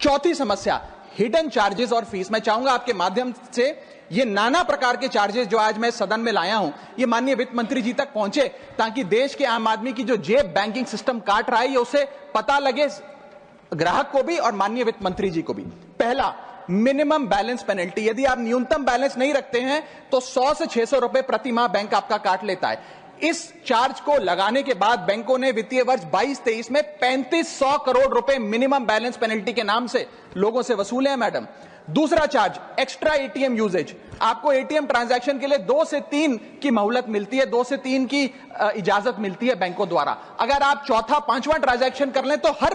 चौथी समस्या, hidden charges और फीस। मैं चाहूंगा आपके माध्यम से ये नाना प्रकार के चार्जेस जो आज मैं सदन में लाया हूं, ये माननीय वित्त मंत्री जी तक पहुंचे, ताकि देश के आम आदमी की जो जेब बैंकिंग सिस्टम काट रहा है, ये उसे पता लगे, ग्राहक को भी और माननीय वित्त मंत्री जी को भी। पहला, मिनिमम बैलेंस पेनल्टी। यदि आप न्यूनतम बैलेंस नहीं रखते हैं तो 100 से 600 रुपए प्रति माह बैंक आपका काट लेता है। इस चार्ज को लगाने के बाद बैंकों ने वित्तीय वर्ष 22-23 में 3500 करोड़ रुपए मिनिमम बैलेंस पेनल्टी के नाम से लोगों से वसूले हैं मैडम। दूसरा चार्ज, एक्स्ट्रा एटीएम यूजेज। आपको एटीएम ट्रांजैक्शन के लिए 2 से 3 की मोहलत मिलती है, 2 से 3 की इजाजत मिलती है बैंकों द्वारा। अगर आप चौथा पांचवां ट्रांजैक्शन कर लें तो हर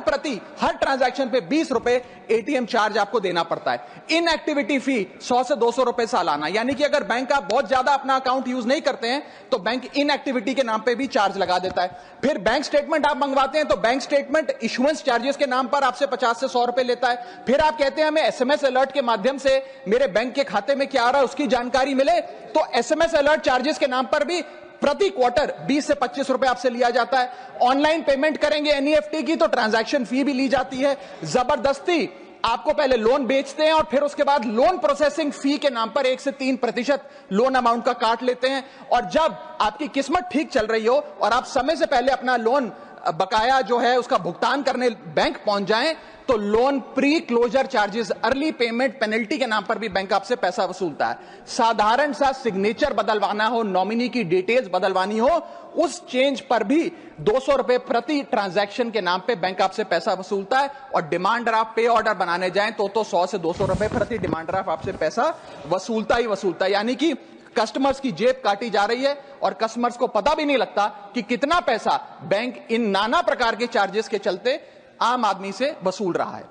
ट्रांजैक्शन पे 20 रुपए एटीएम चार्ज आपको देना पड़ता है। इनएक्टिविटी फी 100 से 200 रुपए सालाना, यानी कि अगर बैंक आप बहुत ज्यादा अपना अकाउंट यूज नहीं करते हैं तो बैंक इनएक्टिविटी के नाम पे भी चार्ज लगा देता है। फिर बैंक स्टेटमेंट आप मंगवाते हैं तो बैंक स्टेटमेंट इशुएंस चार्जेस के नाम पर आपसे 50 से 100 रुपए लेता है। फिर आप कहते हैं हमें एसएमएस अलर्ट के माध्यम से मेरे बैंक के खाते में क्या आ रहा है उसकी जानकारी मिले, तो एसएमएस अलर्ट चार्जेस के नाम पर भी प्रति क्वार्टर 20 से 25 रुपए आपसे लिया जाता है। ऑनलाइन पेमेंट करेंगे एनईएफटी की तो ट्रांजैक्शन फी भी ली जाती है। जबरदस्ती आपको पहले लोन बेचते हैं और फिर उसके बाद लोन प्रोसेसिंग फी के नाम पर 1 से 3% लोन अमाउंट का काट लेते हैं। और जब आपकी किस्मत ठीक चल रही हो और आप समय से पहले अपना लोन बकाया जो है उसका भुगतान करने बैंक पहुंच जाएं तो loan pre closure charges, early payment penalty के नाम पर भी बैंक आपसे पैसा वसूलता है। साधारण सा सिग्नेचर बदलवाना हो, नॉमिनी की डिटेल्स बदलवानी हो, उस चेंज पर भी 200 रुपए प्रति ट्रांजैक्शन के नाम पे बैंक आपसे पैसा वसूलता है। और डिमांड ड्राफ्ट पे ऑर्डर बनाने जाएं तो 100 से 200 रुपए प्रति डिमांड ड्राफ्ट आपसे पैसा वसूलता ही वसूलता है। यानी कि कस्टमर्स की जेब काटी जा रही है और कस्टमर्स को पता भी नहीं लगता कि कितना पैसा बैंक इन नाना प्रकार के चार्जेस के चलते आम आदमी से वसूल रहा है।